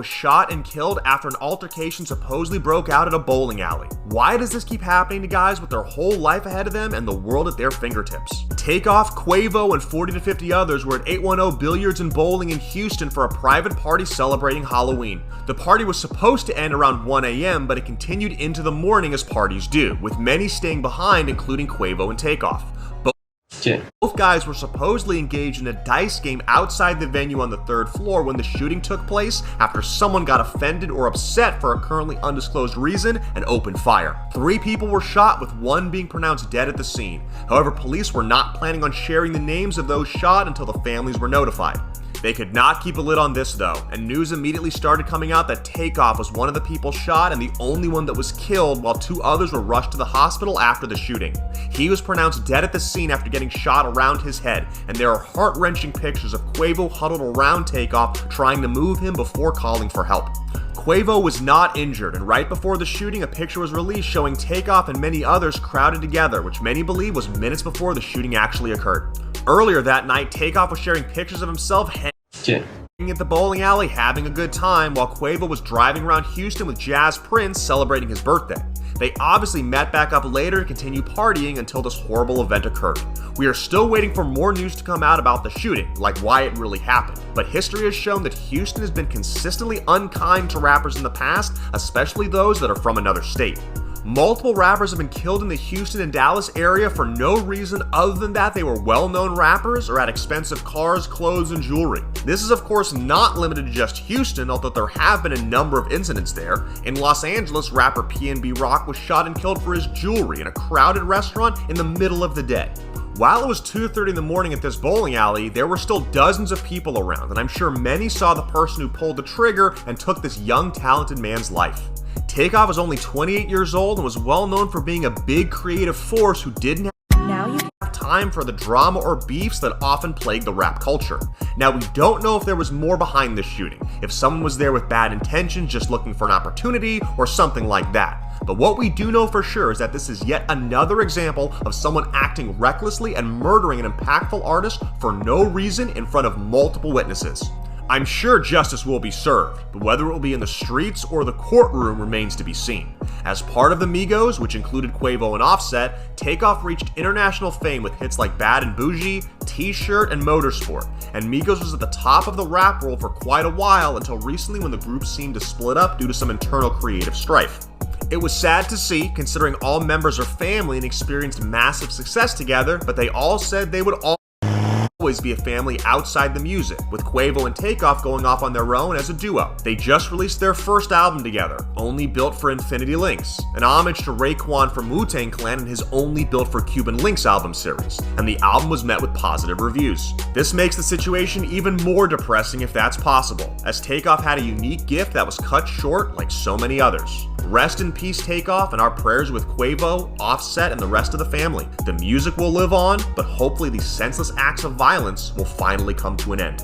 was shot and killed after an altercation supposedly broke out at a bowling alley. Why does this keep happening to guys with their whole life ahead of them and the world at their fingertips? Takeoff, Quavo, and 40 to 50 others were at 810 Billiards and Bowling in Houston for a private party celebrating Halloween. The party was supposed to end around 1 a.m., but it continued into the morning as parties do, with many staying behind, including Quavo and Takeoff. Both guys were supposedly engaged in a dice game outside the venue on the 3rd floor when the shooting took place after someone got offended or upset for a currently undisclosed reason and opened fire. 3 people were shot, with 1 being pronounced dead at the scene. However, police were not planning on sharing the names of those shot until the families were notified. They could not keep a lid on this though, and news immediately started coming out that Takeoff was one of the people shot and the only one that was killed, while 2 others were rushed to the hospital after the shooting. He was pronounced dead at the scene after getting shot around his head, and there are heart-wrenching pictures of Quavo huddled around Takeoff trying to move him before calling for help. Quavo was not injured, and right before the shooting, a picture was released showing Takeoff and many others crowded together, which many believe was minutes before the shooting actually occurred. Earlier that night, Takeoff was sharing pictures of himself at the bowling alley having a good time, while Quavo was driving around Houston with Jazz Prince celebrating his birthday. They obviously met back up later and continued partying until this horrible event occurred. We are still waiting for more news to come out about the shooting, like why it really happened, but history has shown that Houston has been consistently unkind to rappers in the past, especially those that are from another state. Multiple rappers have been killed in the Houston and Dallas area for no reason other than that they were well-known rappers or had expensive cars, clothes, and jewelry. This is of course not limited to just Houston, although there have been a number of incidents there. In Los Angeles, rapper PNB Rock was shot and killed for his jewelry in a crowded restaurant in the middle of the day. While it was 2:30 in the morning at this bowling alley, there were still dozens of people around, and I'm sure many saw the person who pulled the trigger and took this young, talented man's life. Takeoff was only 28 years old and was well known for being a big creative force who didn't have time for the drama or beefs that often plague the rap culture. Now, we don't know if there was more behind this shooting, if someone was there with bad intentions just looking for an opportunity or something like that. But what we do know for sure is that this is yet another example of someone acting recklessly and murdering an impactful artist for no reason in front of multiple witnesses. I'm sure justice will be served, but whether it will be in the streets or the courtroom remains to be seen. As part of the Migos, which included Quavo and Offset, Takeoff reached international fame with hits like Bad and Bougie, T-Shirt, and Motorsport, and Migos was at the top of the rap world for quite a while until recently when the group seemed to split up due to some internal creative strife. It was sad to see, considering all members are family and experienced massive success together, but they all said they would always be a family outside the music, with Quavo and Takeoff going off on their own as a duo. They just released their first album together, Only Built for Infinity Links, an homage to Raekwon from Wu-Tang Clan and his Only Built for Cuban Links album series, and the album was met with positive reviews. This makes the situation even more depressing if that's possible, as Takeoff had a unique gift that was cut short like so many others. Rest in peace, Takeoff, and our prayers with Quavo, Offset, and the rest of the family. The music will live on, but hopefully these senseless acts of violence will finally come to an end.